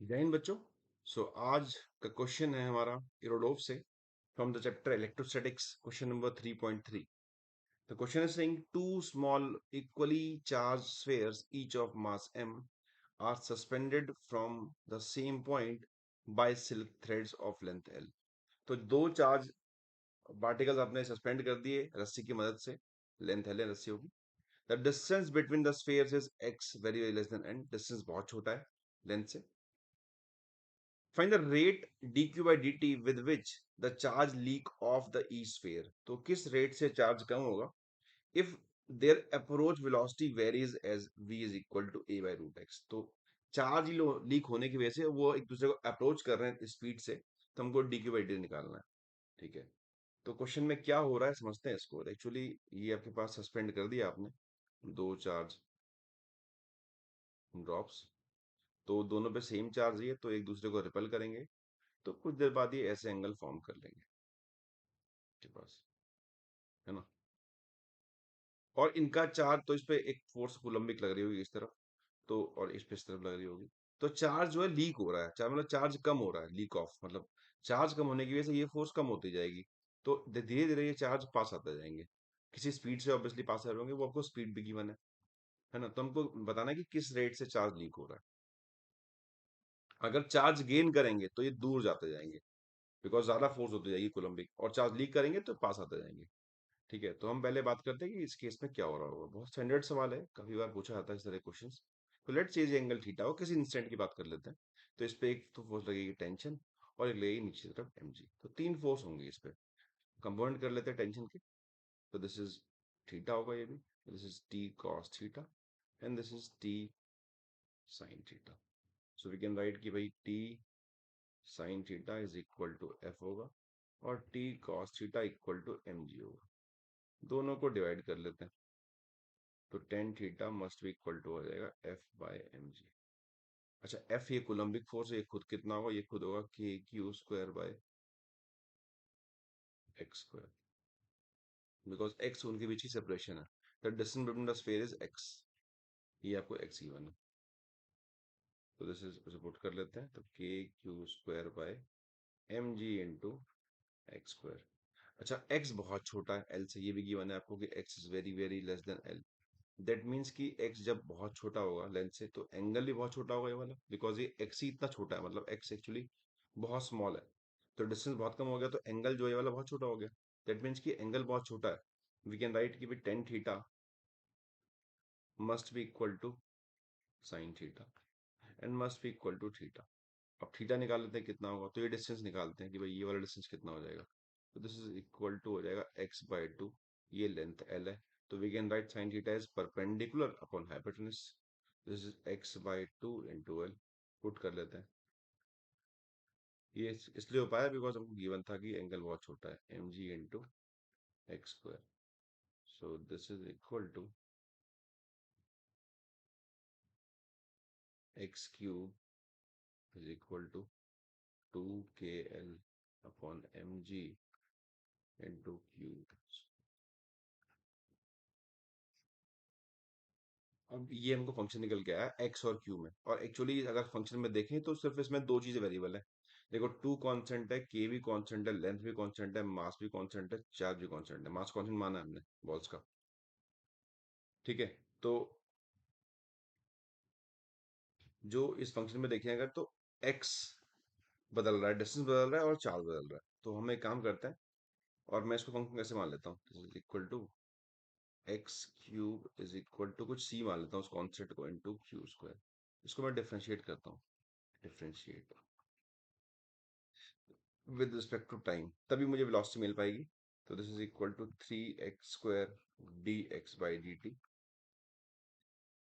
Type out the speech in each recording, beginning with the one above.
जय हिंद बच्चों। आज का क्वेश्चन है हमारा इरोडोव से from the chapter electrostatics question number 3.3। The question is saying two small equally charged spheres each of mass m are suspended from the same point by silk threads of length l। तो दो charge particles आपने suspend कर दिए रस्सी की मदद से, length l है रस्सियों की। The distance between the spheres is x very very less than n। Distance बहुत छोटा है लेंथ से। Find the rate dq by dt with which the charge leak off the e sphere। तो किस rate से चार्ज कम होगा if their approach velocity varies as v is equal to a by root x। तो charge leak होने की वजह से वो एक दूसरे को अप्रोच कर रहे हैं स्पीड से, तो हमको dq by dt निकालना है। ठीक है, तो क्वेश्चन में क्या हो रहा है समझते हैं इसको। एक्चुअली ये आपके पास सस्पेंड कर दिया आपने दो चार्ज ड्रॉप्स, तो दोनों पे सेम चार्ज है तो एक दूसरे को रिपल करेंगे, तो कुछ देर बाद ये ऐसे एंगल फॉर्म कर लेंगे के पास, है ना। और इनका चार्ज तो इस पे एक फोर्स कूलम्बिक लग रही होगी इस तरफ, तो और इस पे इस तरफ लग रही होगी, तो चार्ज जो है लीक हो रहा है। चार्ज मतलब चार्ज कम हो रहा है, लीक ऑफ मतलब चार्ज कम होने की वजह से ये फोर्स कम होती जाएगी। तो धीरे धीरे ये चार्ज पास आते जाएंगे, किसी स्पीड से ऑब्वियसली पास आ रहे होंगे, वो आपको स्पीड भी गिवन है ना। तो हमको बताना है कि किस रेट से चार्ज लीक हो रहा है। अगर चार्ज गेन करेंगे तो ये दूर जाते जाएंगे बिकॉज ज्यादा फोर्स होती जाएगी कोलम्बिक, और चार्ज लीक करेंगे तो पास आते जाएंगे। ठीक है, तो हम पहले बात करते हैं कि इस केस में क्या हो रहा होगा। बहुत स्टैंडर्ड सवाल है, काफी बार पूछा जाता है इस तरह क्वेश्चंस। तो लेट्स से एंगल थीटा हो, किसी इंस्टेंट की बात कर लेते हैं। तो इस पे एक तो फोर्स लगेगी टेंशन, और एक लगेगी नीचे की तरफ mg। तो तीन फोर्स होंगे इस पे, कंपोनेंट कर लेते हैं टेंशन के। तो दिस इज थीटा होगा, ये भी this is t cos theta and this is t sin theta. So we can write कि भाई t sin theta is equal to f होगा और t cos theta equal to mg होगा। दोनों को डिवाइड कर लेते हैं, तो tan theta must be equal to हो जाएगा एफ बाय एम जी। अच्छा, एफ ये कोलम्बिक फोर्स है, ये खुद कितना होगा, ये खुद होगा के q square bye x square, because x उनके बीच ही सेपरेशन है। The distance between the sphere is x, ये आपको एक्स गिवन है। तो दिस इज पुट कर लेते हैं, तो k q square by m ji into x square. अच्छा, एक्स बहुत छोटा है एल से, ये भी गिवन है आपको कि x is very very less than L. That means कि x जब बहुत छोटा होगा लेंथ से, तो एंगल भी बहुत छोटा होगा ये वाला, बिकॉज ये x ही इतना छोटा है, मतलब x एक्चुअली बहुत स्मॉल है। तो डिस्टेंस बहुत कम हो गया, तो एंगल जो है ये वाला बहुत छोटा हो गया। दैट मीन्स कि एंगल बहुत छोटा है। वी कैन राइट कि tan theta must be equal to sine theta and must be equal to theta. अब थीटा निकाल लेते हैं कितना होगा, तो ये डिस्टेंस निकालते हैं कि भाई ये वाला डिस्टेंस कितना हो जाएगा। तो दिस इज इक्वल टू हो जाएगा x बाय टू, ये लेंथ l है। तो we can write sine theta is perpendicular upon hypotenuse. This is x by two into l। Put कर लेते हैं, ये इसलिए हो पाया बिकॉज हमको गिवन था कि एंगल बहुत छोटा है, M ji into x square. So this is equal to x cube is equal to two K L upon M ji into Q. अब ये हमको फंक्शन निकल के आया एक्स और क्यू में, और एक्चुअली अगर फंक्शन में देखें तो सिर्फ इसमें दो चीजें वेरिएबल है। देखो, टू कांस्टेंट है, के भी कांस्टेंट है, लेंथ भी कांस्टेंट है, मास भी कांस्टेंट है, चार्ज भी कांस्टेंट है। मास कांस्टेंट माना है हमने बॉल्स का। ठीक है, तो जो इस फंक्शन में देखें अगर, तो एक्स बदल रहा है, डिस्टेंस बदल रहा है और चार्ज बदल रहा है। तो हम एक काम करते हैं, और मैं इसको फंक्शन कैसे मान लेता हूँ, this is equal to x cube is equal to कुछ सी मान लेता हूँ उस कॉन्स्टेंट को, इंटू क्यू स्क्वायर। इसको मैं डिफरेंशिएट करता हूँ, differentiate with respect to time, तभी मुझे वेलोसिटी मिल पाएगी। तो this is equal to three x square d x by d t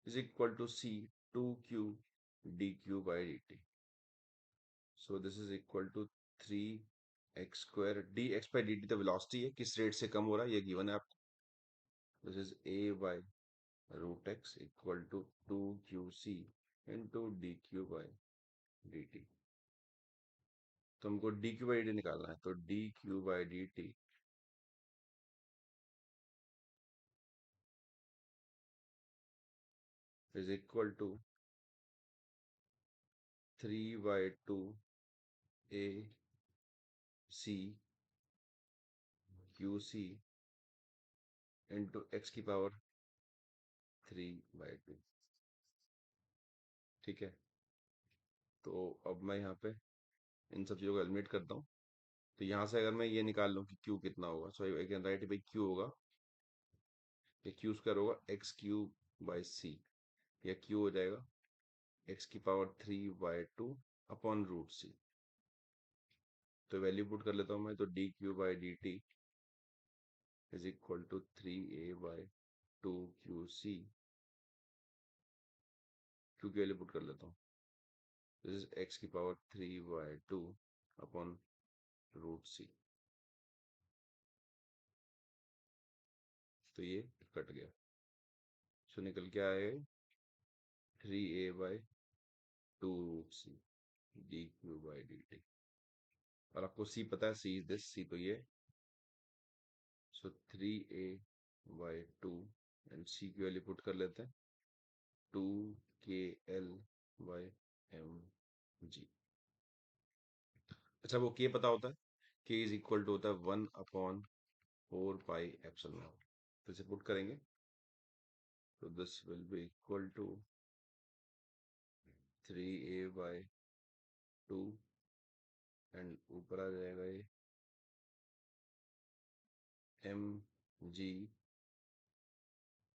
is equal to c two q d q by d t. So this is equal to three x square d x by d t, तो velocity है, किस rate से कम हो रहा है ये given है आपको। This is a by root x equal to two q c into d q by d t. तो हमको d q by d t निकालना है, तो d q by d t is equal to 3/2 a c q c into x की power 3/2। ठीक है, तो अब मैं यहाँ पे इन सब चीज़ों को एलिमिनेट करता हूँ। तो यहाँ से अगर मैं ये निकाल लूँ कि क्यू कितना होगा, सो आई कैन राइट भाई क्यू होगा, ये क्यू स्क्वायर होगा x³/c, या क्यू हो जाएगा x⁻³ अपॉन √c। तो वैल्यू पुट कर लेता हूँ मैं, तो dq/dt is equal to 3a/2qc। Q की वैल्यू पुट कर लेता हूँ, this is x⁻³ upon √c। तो ये कट गया, सो निकल के आए 3a/2√c dq/dt। और आपको c पता है, c इज दिस, c तो ये, सो 3a/2 एंड c की वैल्यू पुट कर लेते हैं 2kl/mg। अच्छा, वो k पता होता है, k इज इक्वल टू होता है 1/4πε0। तो इसे पुट करेंगे, तो this will be equal to 3a/2 and ऊपर आ जाएगा ये mg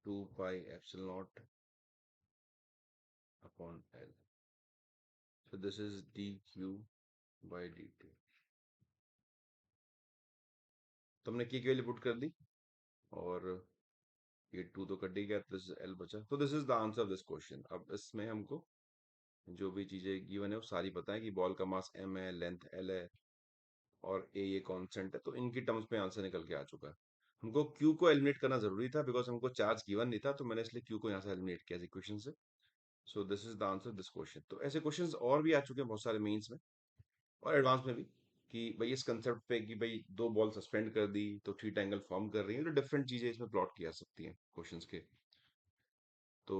2πε0 upon l। So this is dq/dt। तो हमने की वैल्यू पुट कर दी, और ये 2 तो कट ही गया, तो दिस एल बचा। तो this is the answer of this question. अब इसमें हमको जो भी चीजें गिवन है वो सारी पता है, कि बॉल का मास m है, लेंथ l है, और a ये कांस्टेंट है, तो इनकी टर्म्स में आंसर निकल के आ चुका है। हमको q को एलिमिनेट करना जरूरी था, बिकॉज हमको चार्ज गिवन नहीं था, तो मैंने इसलिए q को यहाँ से एलिमिनेट किया इक्वेशन से। सो this is the answer this question. तो ऐसे क्वेश्चंस और भी आ चुके हैं बहुत सारे मेंस में और एडवांस में भी, कि भाई इस कंसेप्ट पे कि भाई दो बॉल सस्पेंड कर दी तो थीटा एंगल फॉर्म कर रही है, तो डिफरेंट चीजें इसमें प्लॉट की जा सकती हैं क्वेश्चंस के। तो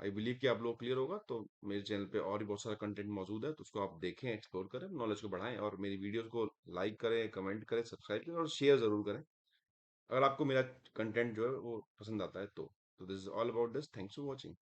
आई बिलीव कि आप लोग क्लियर होगा। तो मेरे चैनल पे और भी बहुत सारा कंटेंट मौजूद है, तो उसको आप देखें, एक्सप्लोर करें, नॉलेज को बढ़ाएं, और मेरी वीडियोस को लाइक करें, कमेंट करें, सब्सक्राइब करें और शेयर जरूर करें, अगर आपको मेरा कंटेंट जो है वो पसंद आता है। तो this is all about this. Thanks for watching.